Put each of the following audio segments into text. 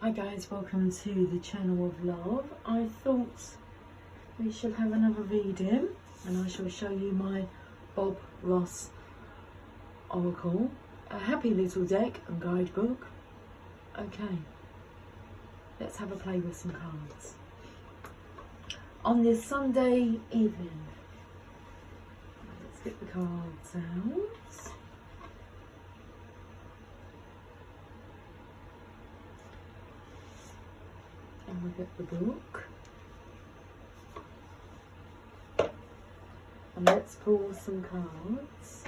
Hi guys, welcome to the channel of love. I thought we should have another reading and I shall show you my Bob Ross Oracle. A happy little deck and guidebook. Okay, let's have a play with some cards. On this Sunday evening, let's get the cards out. And we'll get the book. And let's pull some cards.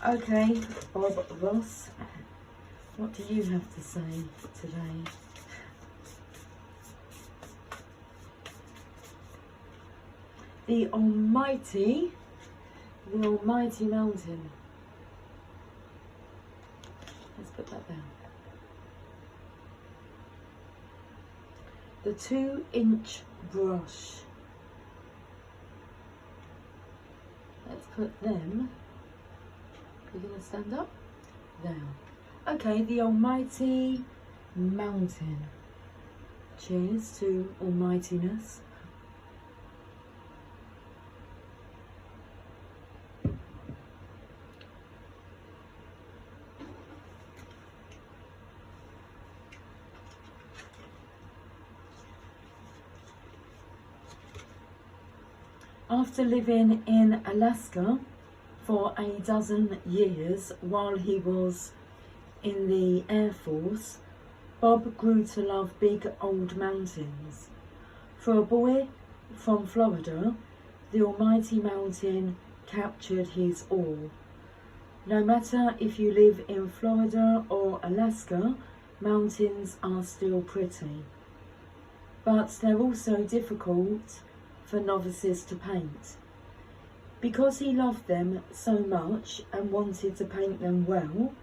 Okay, Bob Ross, what do you have to say today? The Almighty Mountain. Let's put that down. The 2-inch brush. Let's put them. You're going to stand up? Down. Okay, the Almighty Mountain. Cheers to almightiness. After living in Alaska for a dozen years while he was in the Air Force, Bob grew to love big old mountains. For a boy from Florida, the Almighty Mountain captured his awe. No matter if you live in Florida or Alaska, mountains are still pretty. But they're also difficult for novices to paint. Because he loved them so much and wanted to paint them well,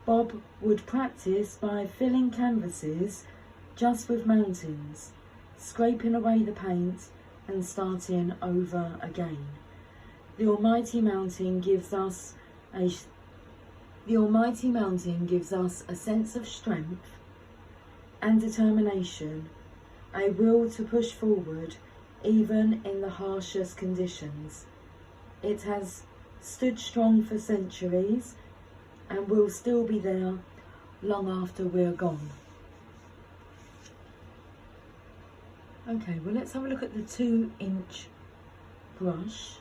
Bob would practice by filling canvases just with mountains, scraping away the paint and starting over again. The Almighty Mountain gives us a sense of strength and determination, a will to push forward even in the harshest conditions. It has stood strong for centuries and will still be there long after we're gone. Okay, well, let's have a look at the 2-inch brush.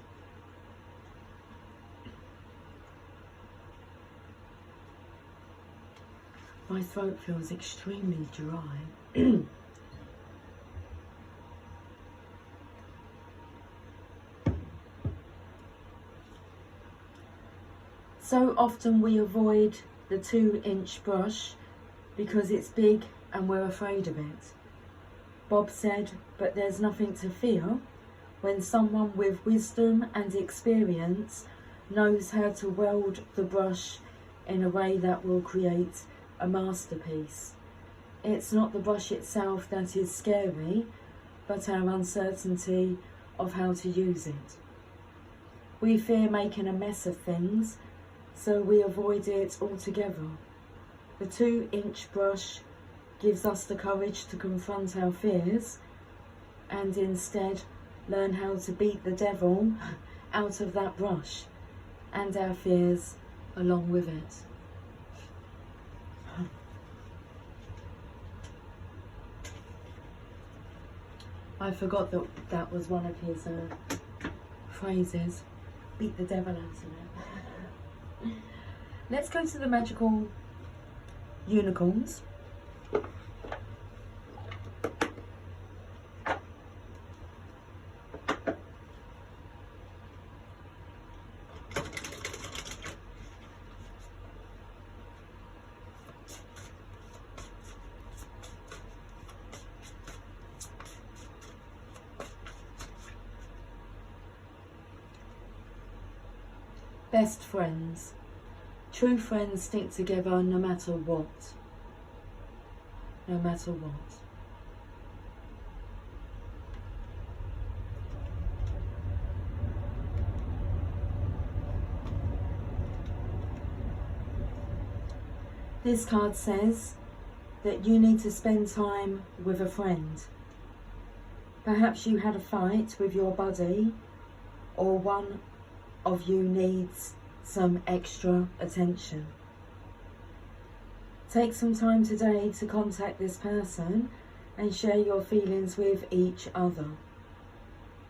My throat feels extremely dry. So often we avoid the 2-inch brush because it's big and we're afraid of it. Bob said, but there's nothing to fear when someone with wisdom and experience knows how to weld the brush in a way that will create a masterpiece. It's not the brush itself that is scary, but our uncertainty of how to use it. We fear making a mess of things, so we avoid it altogether. The 2-inch brush gives us the courage to confront our fears and instead learn how to beat the devil out of that brush and our fears along with it. I forgot that that was one of his phrases, beat the devil out of it. Let's go to the magical unicorns. Best friends. True friends stick together no matter what. No matter what. This card says that you need to spend time with a friend. Perhaps you had a fight with your buddy, or one of you needs some extra attention. Take some time today to contact this person and share your feelings with each other.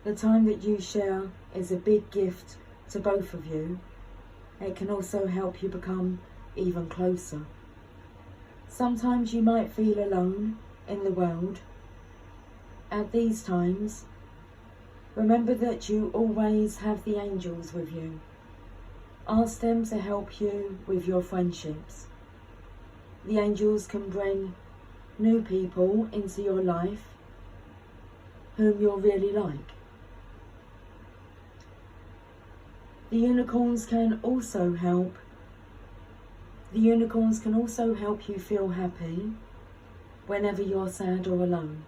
The time that you share is a big gift to both of you. It can also help you become even closer. Sometimes you might feel alone in the world. At these times, remember that you always have the angels with you. Ask them to help you with your friendships. The angels can bring new people into your life whom you'll really like. The unicorns can also help you feel happy whenever you're sad or alone.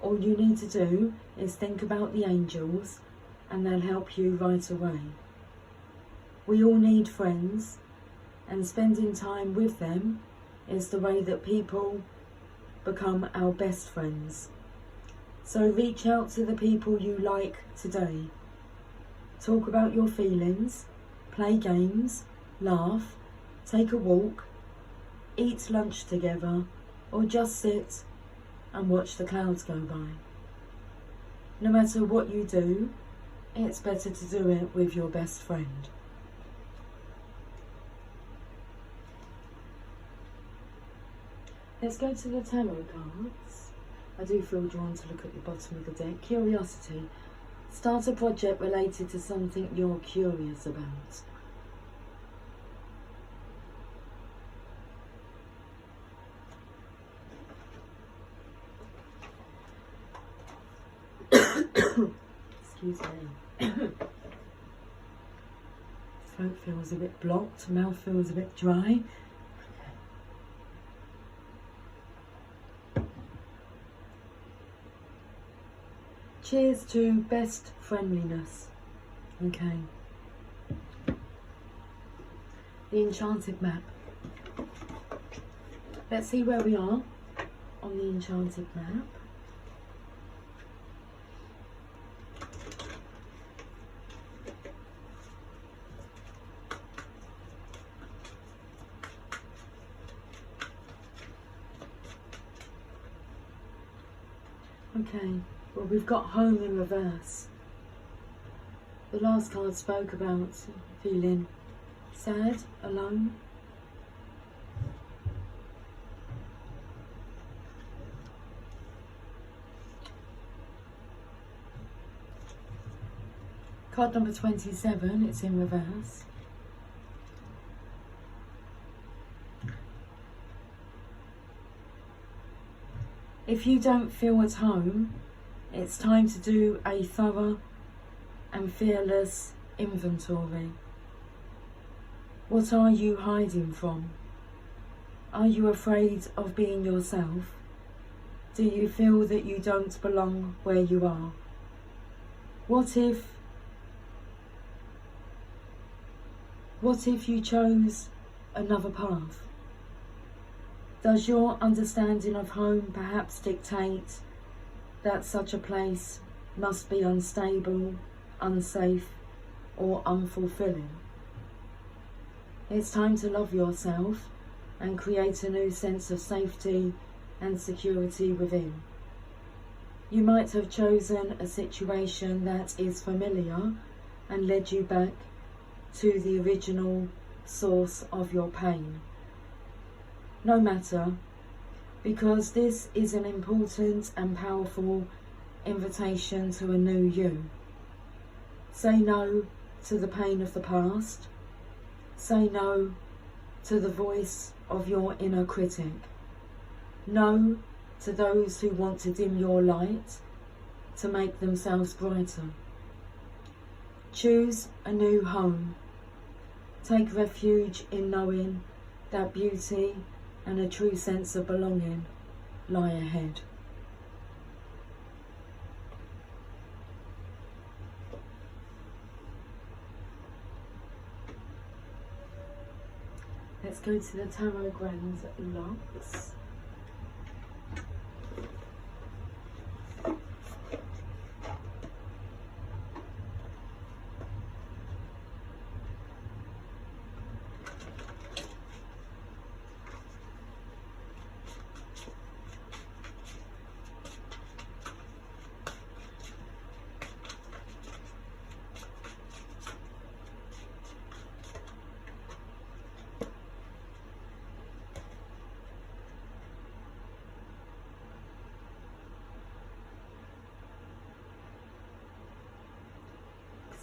All you need to do is think about the angels and they'll help you right away. We all need friends, and spending time with them is the way that people become our best friends. So reach out to the people you like today. Talk about your feelings, play games, laugh, take a walk, eat lunch together, or just sit and watch the clouds go by. No matter what you do, it's better to do it with your best friend. Let's go to the tarot cards. I do feel drawn to look at the bottom of the deck. Curiosity. Start a project related to something you're curious about. Excuse me. Throat feels a bit blocked, mouth feels a bit dry. Cheers to best friendliness. Okay. The enchanted map. Let's see where we are on the enchanted map. Okay, well, we've got home in reverse. The last card spoke about feeling sad, alone. Card number 27, it's in reverse. If you don't feel at home, it's time to do a thorough and fearless inventory. What are you hiding from? Are you afraid of being yourself? Do you feel that you don't belong where you are? What if you chose another path? Does your understanding of home perhaps dictate that such a place must be unstable, unsafe, or unfulfilling? It's time to love yourself and create a new sense of safety and security within. You might have chosen a situation that is familiar and led you back to the original source of your pain. No matter, because this is an important and powerful invitation to a new you. Say no to the pain of the past. Say no to the voice of your inner critic. No to those who want to dim your light to make themselves brighter. Choose a new home. Take refuge in knowing that beauty and a true sense of belonging lie ahead. Let's go to the Tarot Grand Lux.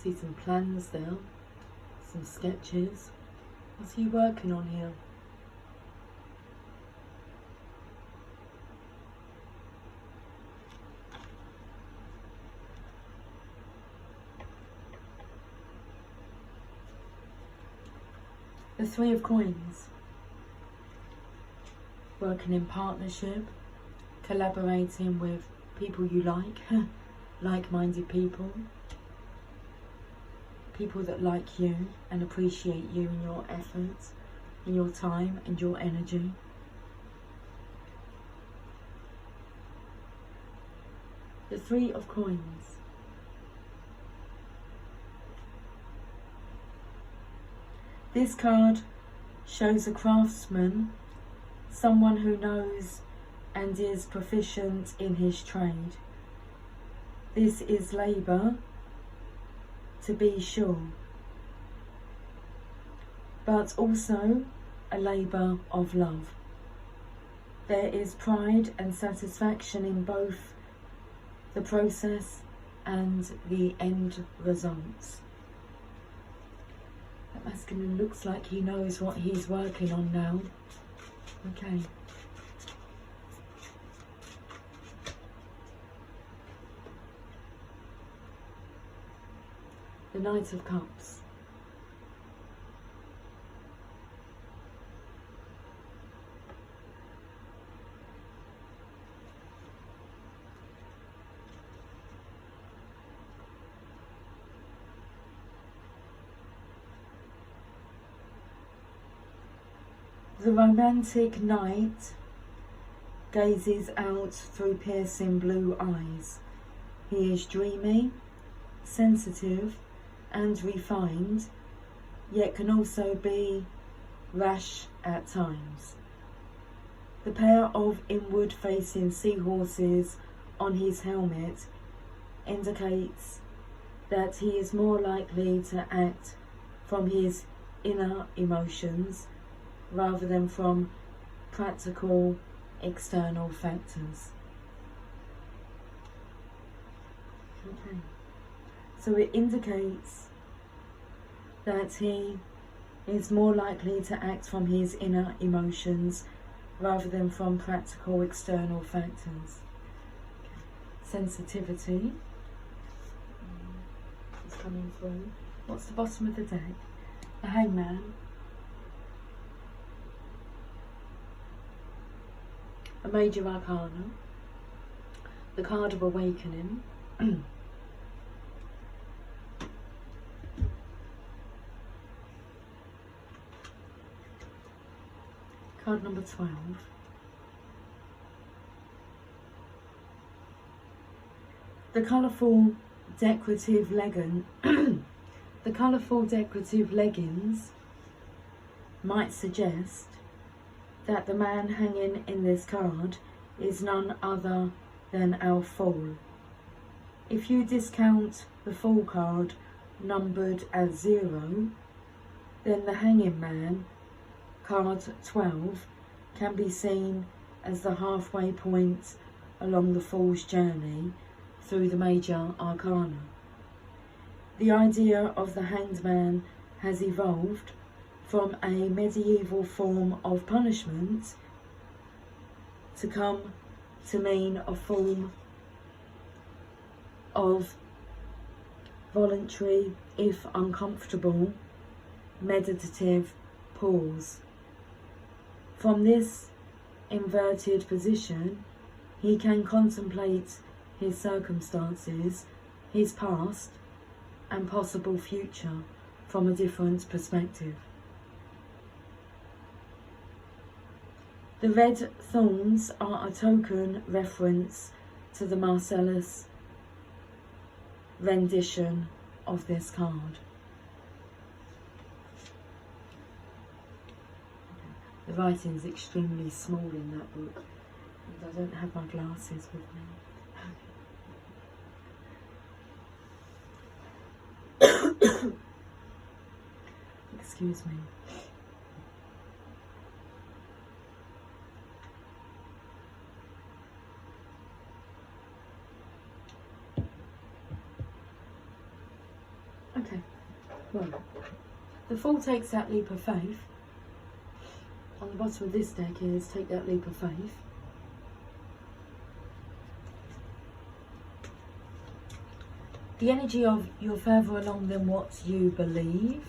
See some plans there, some sketches. What's he working on here? The Three of Coins. Working in partnership, collaborating with people you like, like-minded people. People that like you and appreciate you and your efforts and your time and your energy. The Three of Coins. This card shows a craftsman, someone who knows and is proficient in his trade. This is labour, to be sure, but also a labour of love. There is pride and satisfaction in both the process and the end results. That masculine looks like he knows what he's working on now. Okay. The Knight of Cups. The romantic knight gazes out through piercing blue eyes. He is dreamy, sensitive, and refined, yet can also be rash at times. The pair of inward-facing seahorses on his helmet indicates that he is more likely to act from his inner emotions rather than from practical external factors. Okay. So it indicates that he is more likely to act from his inner emotions rather than from practical external factors. Sensitivity is coming through. What's the bottom of the deck? The Hangman. A Major Arcana. The card of Awakening. Card number 12. The colourful decorative leggings might suggest that the man hanging in this card is none other than our Fool. If you discount the Fool card numbered as 0, then the Hanging Man, card 12, can be seen as the halfway point along the Fool's journey through the Major Arcana. The idea of the Hanged Man has evolved from a medieval form of punishment to come to mean a form of voluntary, if uncomfortable, meditative pause. From this inverted position, he can contemplate his circumstances, his past, and possible future from a different perspective. The red thorns are a token reference to the Marcellus rendition of this card. The writing is extremely small in that book, and I don't have my glasses with me. Excuse me. Okay, well, the Fool takes that leap of faith. On the bottom of this deck is take that leap of faith. The energy of you're further along than what you believe.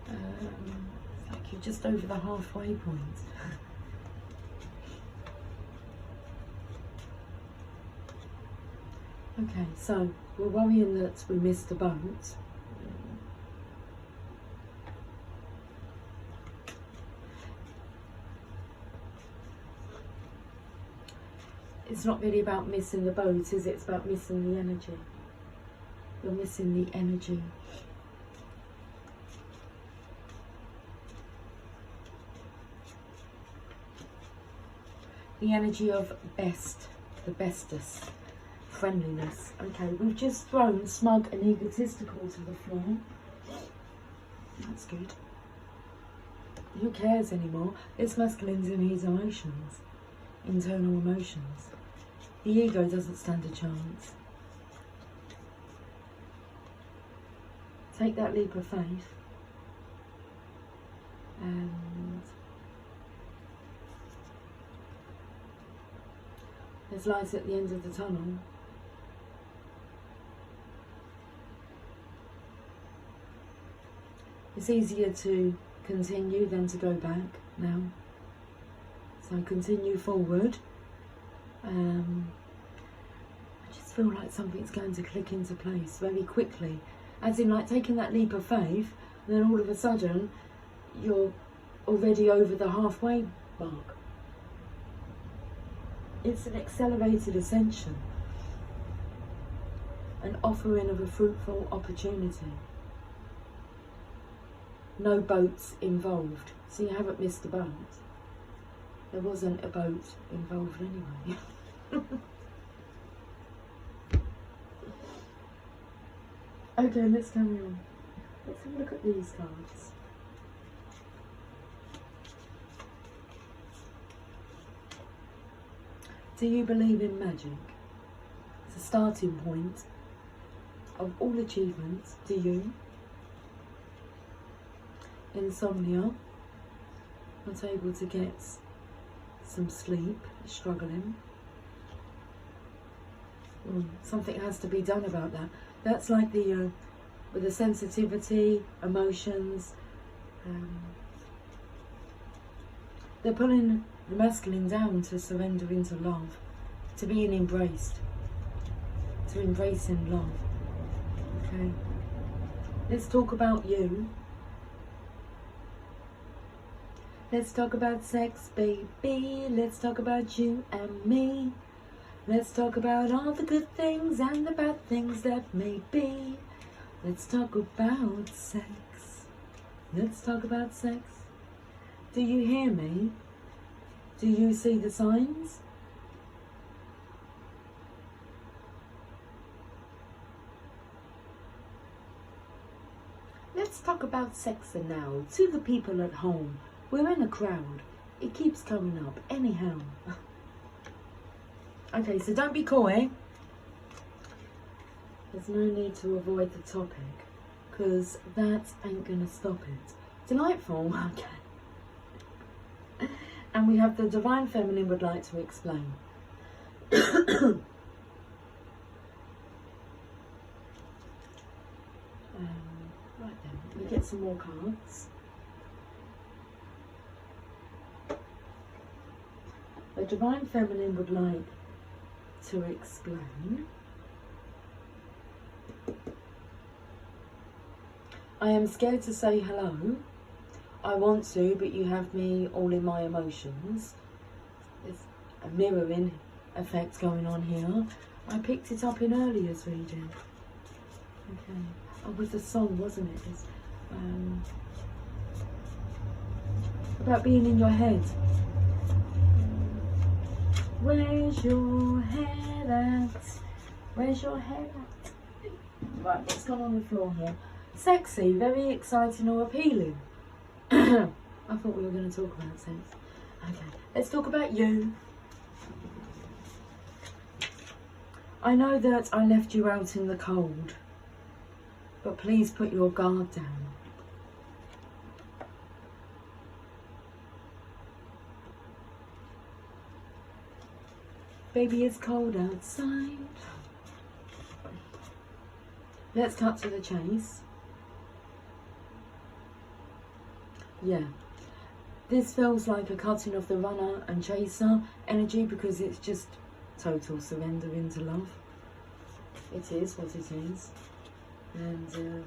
It's like you're just over the halfway point. Okay, so we're worrying that we missed the boat. It's not really about missing the boat, is it? It's about missing the energy. You're missing the energy. The energy of best, the bestest, friendliness. Okay, we've just thrown smug and egotistical to the floor. That's good. Who cares anymore? It's masculine's in his emotions, internal emotions. The ego doesn't stand a chance. Take that leap of faith and there's light at the end of the tunnel. It's easier to continue than to go back now. So continue forward. I just feel like something's going to click into place very quickly. As in like taking that leap of faith, and then all of a sudden you're already over the halfway mark. It's an accelerated ascension. An offering of a fruitful opportunity. No boats involved. So you haven't missed a boat. There wasn't a boat involved anyway. Okay, let's carry on. Let's have a look at these cards. Do you believe in magic? It's a starting point of all achievements. Do you? Insomnia, not able to get some sleep, struggling. Something has to be done about that. That's like the with the sensitivity, emotions. They're pulling the masculine down to surrender into love, to being embraced, to embracing love. Okay. Let's talk about you. Let's talk about sex, baby. Let's talk about you and me. Let's talk about all the good things and the bad things that may be. Let's talk about sex. Let's talk about sex. Do you hear me? Do you see the signs? Let's talk about sex now. To the people at home. We're in a crowd. It keeps coming up anyhow. Okay, so don't be coy. There's no need to avoid the topic, because that ain't gonna stop it. Delightful, okay. And we have the Divine Feminine would like to explain. Right then, we get some more cards. The Divine Feminine would like to explain. I am scared to say hello. I want to, but you have me all in my emotions. a mirroring effect going on here. I picked it up in earlier's reading. Okay. Oh, with the song, wasn't it? It's, about being in your head. Where's your head at? Where's your head at? Right, what's gone on the floor here? Sexy, very exciting or appealing. I thought we were going to talk about sex. Okay, let's talk about you. I know that I left you out in the cold, but please put your guard down. Baby, it's cold outside. Let's cut to the chase. Yeah, this feels like a cutting of the runner and chaser energy because it's just total surrender into love. It is what it is, and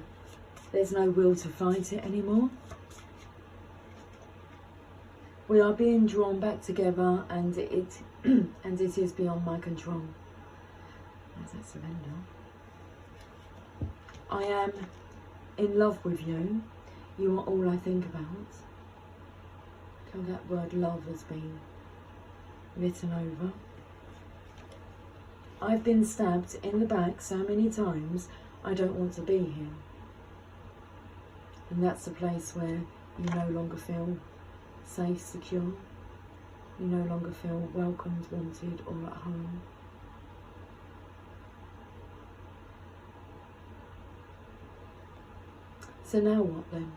there's no will to fight it anymore. We are being drawn back together, and it and it is beyond my control. There's that surrender. I am in love with you. You are all I think about. How that word love has been written over. I've been stabbed in the back so many times I don't want to be here. And that's a place where you no longer feel safe, secure. You no longer feel welcomed, wanted, or at home. So now what then?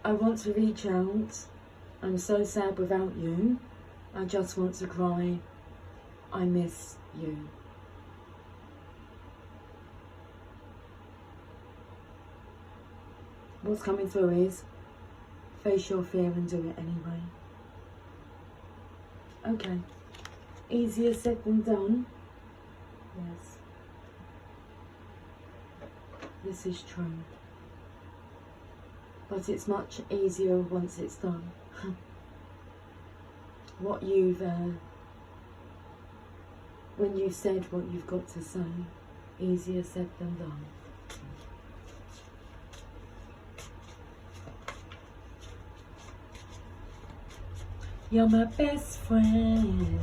I want to reach out. I'm so sad without you. I just want to cry. I miss you. What's coming through is face your fear and do it anyway. Okay. Easier said than done. Yes. This is true. But it's much easier once it's done. What you've, when you've said what you've got to say, easier said than done. You're my best friend.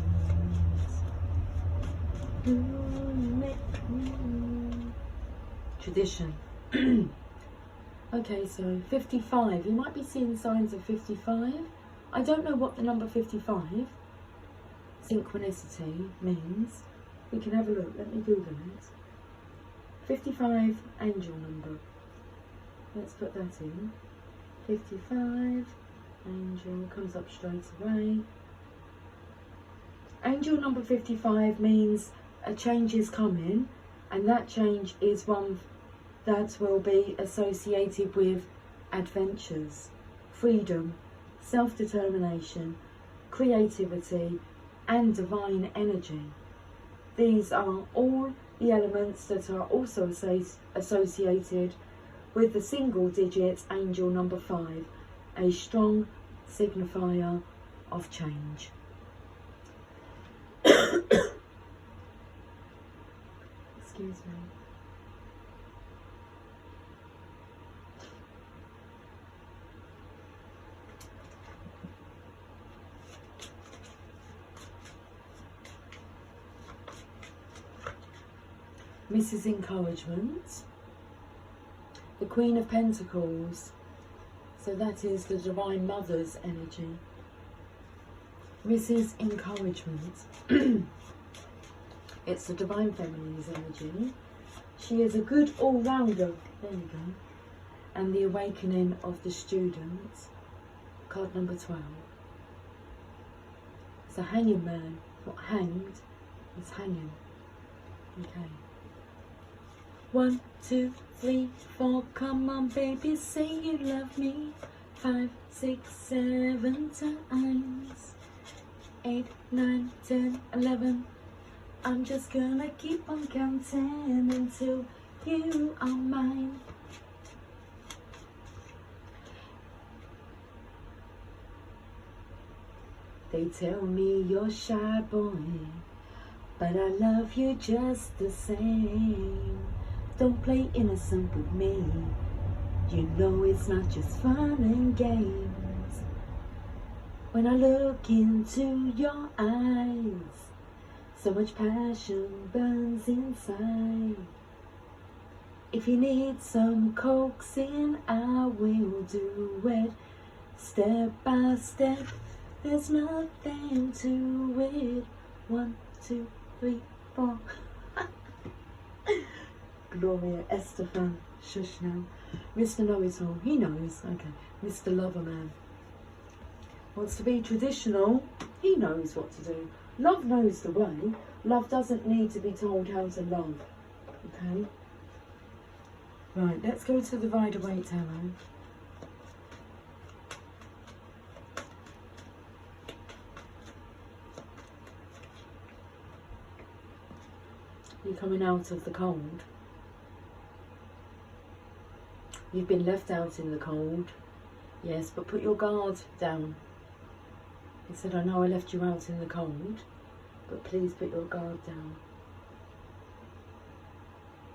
Tradition. Okay, so 55. You might be seeing signs of 55. I don't know what the number 55 synchronicity means. We can have a look. Let me Google it. 55 angel number. Let's put that in. 55 angel comes up straight away. Angel number 55 means a change is coming, and that change is one that will be associated with adventures, freedom, self-determination, creativity, and divine energy. These are all the elements that are also associated with the single digit angel number 5, a strong signifier of change. Excuse me. Mrs. Encouragement, the Queen of Pentacles, so that is the Divine Mother's energy. Mrs. Encouragement, it's the Divine Feminine's energy. She is a good all-rounder, there you go, and the Awakening of the Student, card number 12. It's a hanging man, not hanged, it's hanging. Okay. 1, 2, 3, 4, come on baby, say you love me. 5, 6, 7 times. 8, 9, 10, 11. I'm just gonna keep on counting until you are mine. They tell me you're shy, boy, but I love you just the same. Don't play innocent with me. You know it's not just fun and games. When I look into your eyes, so much passion burns inside. If you need some coaxing, I will do it. Step by step, there's nothing to it. 1, 2, 3, 4. Gloria Estefan, shush now. Mr. Know-It-All, he knows, okay. Mr. Loverman wants to be traditional, he knows what to do. Love knows the way. Love doesn't need to be told how to love, okay? Right, let's go to the Rider-Waite Tarot. You're coming out of the cold. You've been left out in the cold. Yes, but put your guard down. He said, I know I left you out in the cold, but please put your guard down.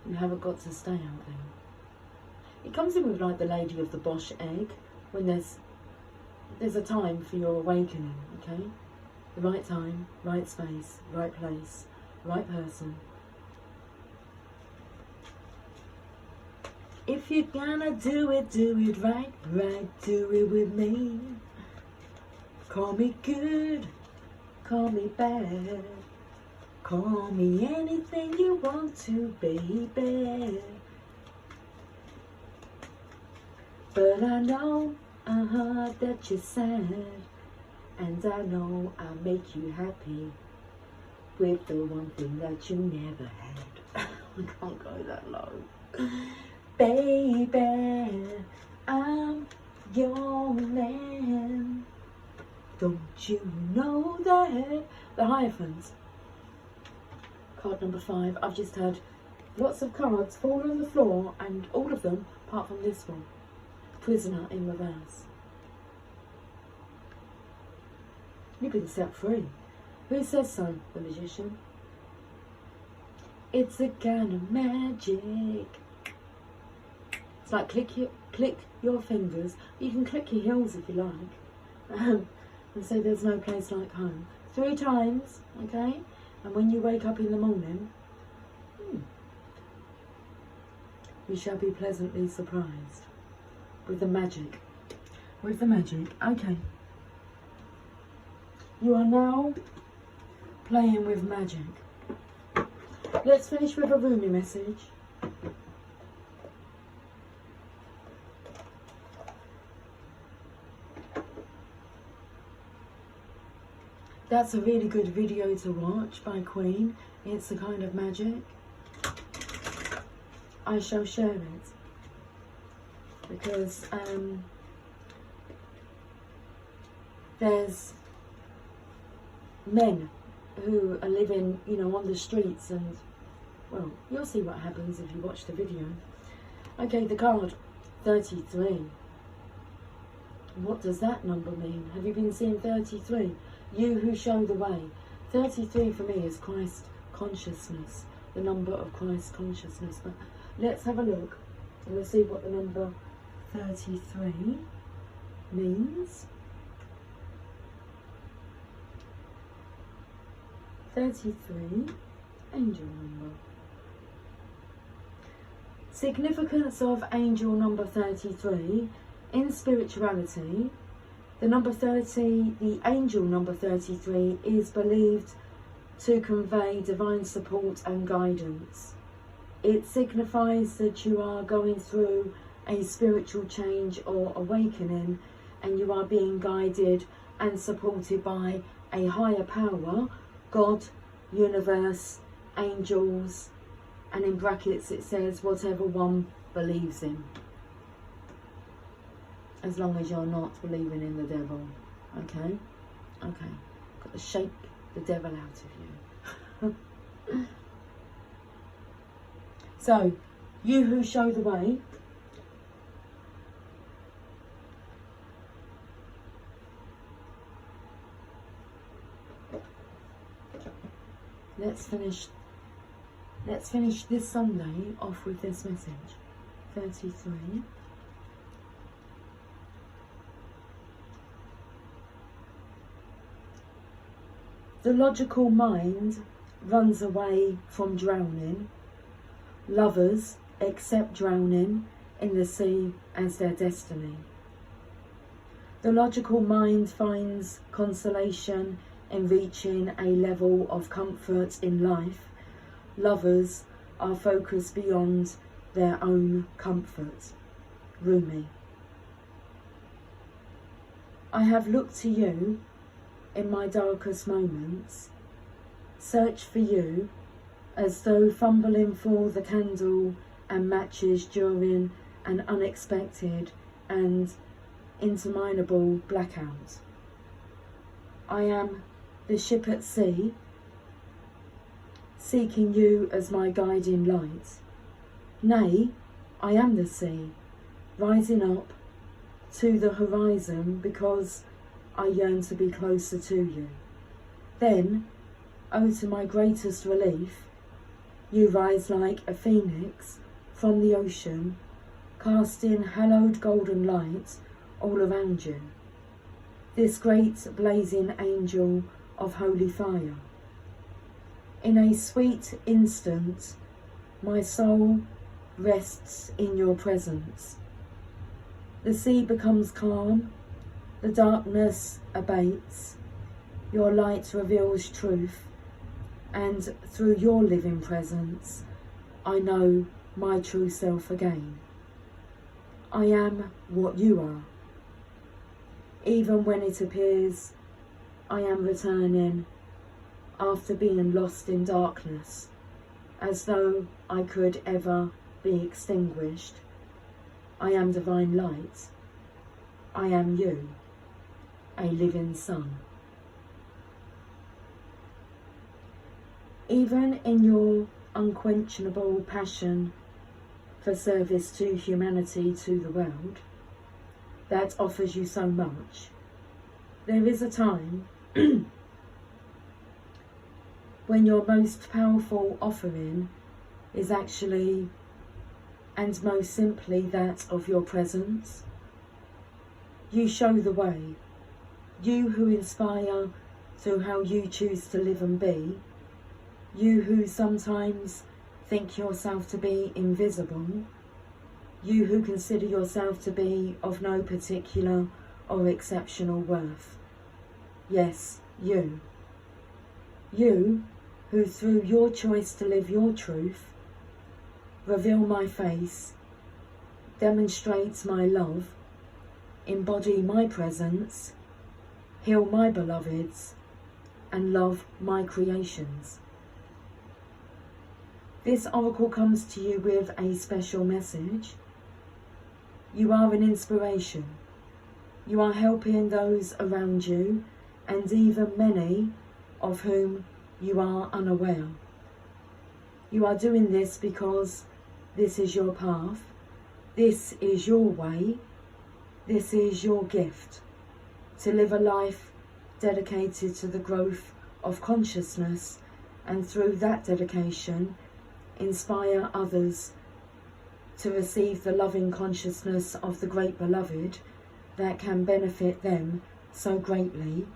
You haven't got to stay out there. It comes in with like the Lady of the Bosch egg, when there's a time for your awakening, okay? The right time, right space, right place, right person. If you're gonna do it right, do it with me. Call me good, call me bad, call me anything you want to, baby. But I know, that you're sad, and I know I'll make you happy with the one thing that you never had. I can't go that low. Baby, I'm your man. Don't you know that? The Hierophant. Card number 5. I've just had lots of cards fall on the floor, and all of them, apart from this one. Prisoner in reverse. You've been set free. Who says so? The Magician. It's a kind of magic. It's like click your fingers. You can click your heels if you like. And say there's no place like home. 3 times, okay? And when you wake up in the morning, you shall be pleasantly surprised. With the magic. With the magic. Okay. You are now playing with magic. Let's finish with a Rumi message. That's a really good video to watch by Queen. It's a kind of magic. I shall share it. Because there's men who are living, you know, on the streets, and, well, you'll see what happens if you watch the video. Okay, the card 33. What does that number mean? Have you been seeing 33? You who show the way. 33 for me is Christ consciousness, the number of Christ consciousness. But let's have a look and we'll see what the number 33 means. 33, angel number. Significance of angel number 33 in spirituality. The number 30, the angel number 33, is believed to convey divine support and guidance. It signifies that you are going through a spiritual change or awakening, and you are being guided and supported by a higher power, God, universe, angels, and in brackets it says whatever one believes in. As long as you're not believing in the devil. Okay? Okay. Got to shake the devil out of you. So, you who show the way. let's finish this Sunday off with this message. 33. The logical mind runs away from drowning. Lovers accept drowning in the sea as their destiny. The logical mind finds consolation in reaching a level of comfort in life. Lovers are focused beyond their own comfort. Rumi. I have looked to you in my darkest moments, search for you as though fumbling for the candle and matches during an unexpected and interminable blackout. I am the ship at sea, seeking you as my guiding light. Nay, I am the sea, rising up to the horizon because I yearn to be closer to you. Then, oh, to my greatest relief, you rise like a phoenix from the ocean, casting hallowed golden light all around you. This great blazing angel of holy fire. In a sweet instant, my soul rests in your presence. The sea becomes calm, the darkness abates, your light reveals truth, and through your living presence, I know my true self again. I am what you are. Even when it appears I am returning after being lost in darkness, as though I could ever be extinguished, I am divine light. I am you, a living sun. Even in your unquenchable passion for service to humanity, to the world, that offers you so much, there is a time when your most powerful offering is actually and most simply that of your presence. You show the way. You who inspire through how you choose to live and be. You who sometimes think yourself to be invisible. You who consider yourself to be of no particular or exceptional worth. Yes, you. You who through your choice to live your truth, reveal my face, demonstrate my love, embody my presence, heal my beloveds, and love my creations. This oracle comes to you with a special message. You are an inspiration. You are helping those around you, and even many of whom you are unaware. You are doing this because this is your path, this is your way, this is your gift, to live a life dedicated to the growth of consciousness, and through that dedication, inspire others to receive the loving consciousness of the great beloved that can benefit them so greatly,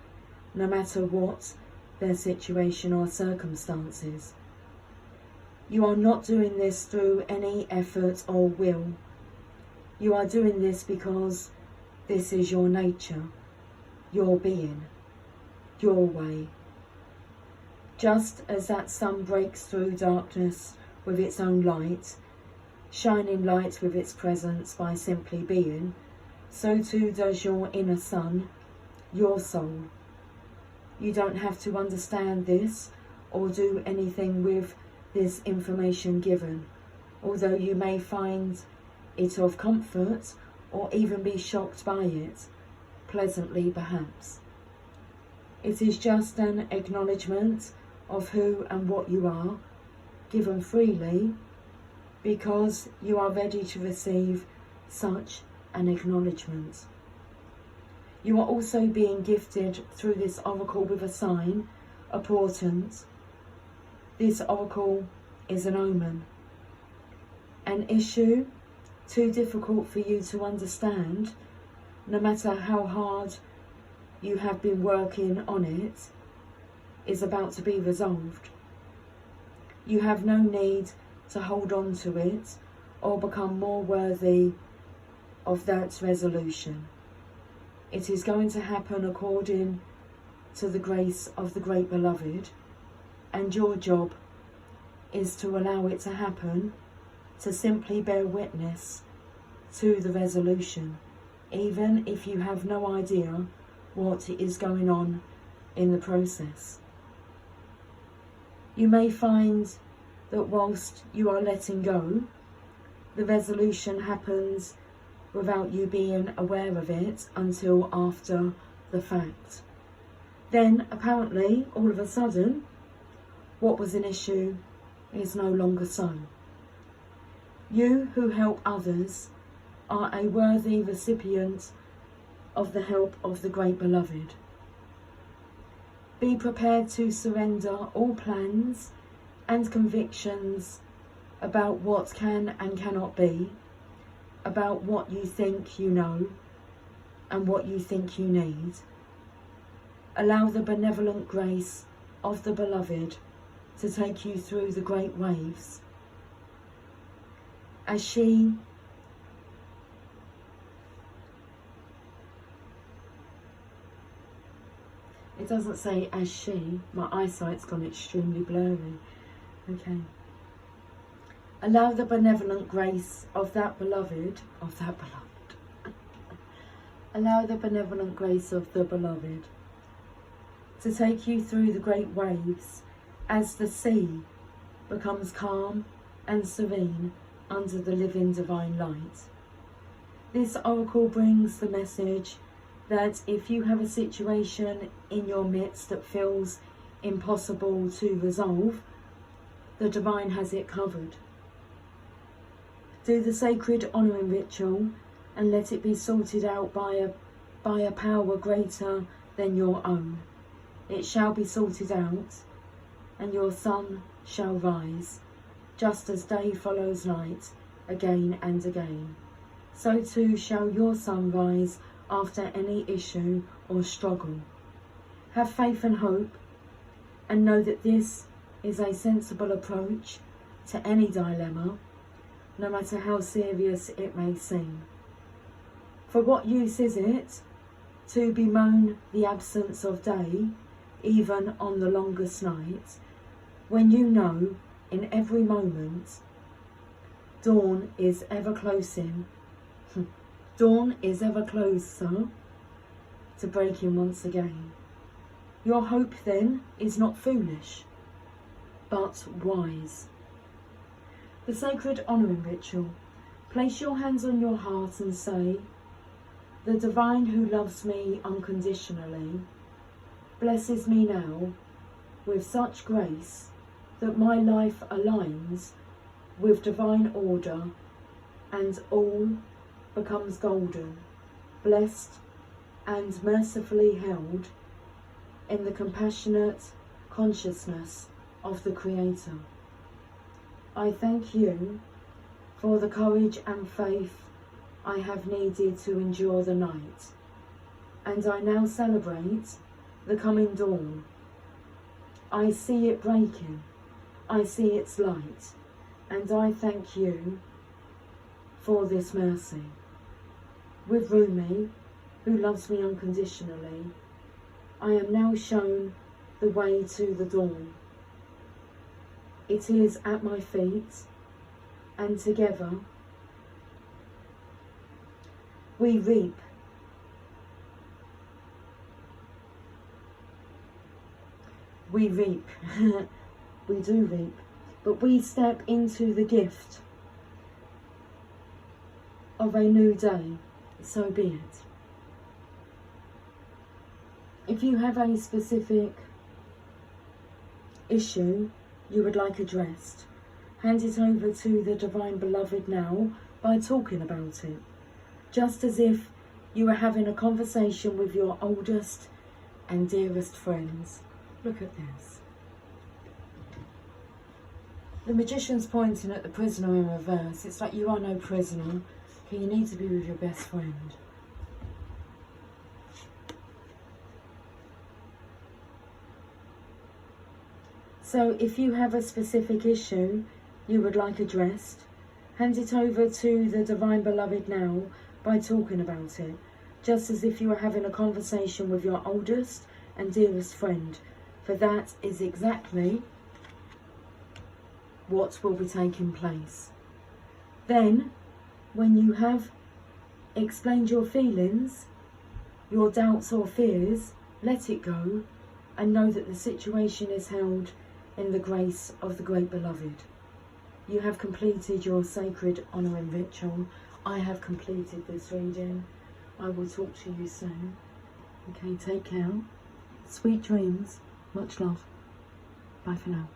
no matter what their situation or circumstances. You are not doing this through any effort or will. You are doing this because this is your nature, your being, your way. Just as that sun breaks through darkness with its own light, shining light with its presence by simply being, so too does your inner sun, your soul. You don't have to understand this or do anything with this information given, although you may find it of comfort or even be shocked by it, pleasantly perhaps. It is just an acknowledgement of who and what you are, given freely, because you are ready to receive such an acknowledgement. You are also being gifted through this oracle with a sign, a portent, This oracle is an omen. An issue too difficult for you to understand, no matter how hard you have been working on it, is about to be resolved. You have no need to hold on to it or become more worthy of that resolution. It is going to happen according to the grace of the Great Beloved, and your job is to allow it to happen, to simply bear witness to the resolution, even if you have no idea what is going on in the process. You may find that whilst you are letting go, the resolution happens without you being aware of it until after the fact. Then, apparently, all of a sudden, what was an issue is no longer so. You who help others are a worthy recipient of the help of the Great Beloved. Be prepared to surrender all plans and convictions about what can and cannot be, about what you think you know and what you think you need. Allow the benevolent grace of the Beloved to take you through the great waves. As she It doesn't say as she. My eyesight's gone extremely blurry. Okay. Allow the benevolent grace of that beloved, allow the benevolent grace of the Beloved to take you through the great waves as the sea becomes calm and serene under the living divine light. This oracle brings the message that if you have a situation in your midst that feels impossible to resolve, the divine has it covered. Do the sacred honouring ritual and let it be sorted out by a power greater than your own. It shall be sorted out, and your sun shall rise, just as day follows night again and again. So too shall your sun rise after any issue or struggle. Have faith and hope, and know that this is a sensible approach to any dilemma, no matter how serious it may seem. For what use is it to bemoan the absence of day, even on the longest night, when you know in every moment dawn is ever closer to breaking once again. Your hope then is not foolish, but wise. The sacred honouring ritual. Place your hands on your heart and say, "The divine who loves me unconditionally blesses me now with such grace that my life aligns with divine order and all becomes golden, blessed and mercifully held in the compassionate consciousness of the Creator. I thank you for the courage and faith I have needed to endure the night, and I now celebrate the coming dawn. I see it breaking, I see its light, and I thank you for this mercy. With Rumi, who loves me unconditionally, I am now shown the way to the dawn. It is at my feet, and together we reap. We reap. We do reap. But we step into the gift of a new day. So be it. If you have a specific issue you would like addressed, hand it over to the Divine Beloved now by talking about it, just as if you were having a conversation with your oldest and dearest friends. Look at this. The Magician's pointing at the prisoner in reverse. It's like you are no prisoner. Okay, you need to be with your best friend. So if you have a specific issue you would like addressed, hand it over to the Divine Beloved now by talking about it, just as if you were having a conversation with your oldest and dearest friend, for that is exactly what will be taking place. Then, when you have explained your feelings, your doubts or fears, let it go and know that the situation is held in the grace of the Great Beloved. You have completed your sacred honour and ritual. I have completed this reading. I will talk to you soon. Okay, take care. Sweet dreams. Much love. Bye for now.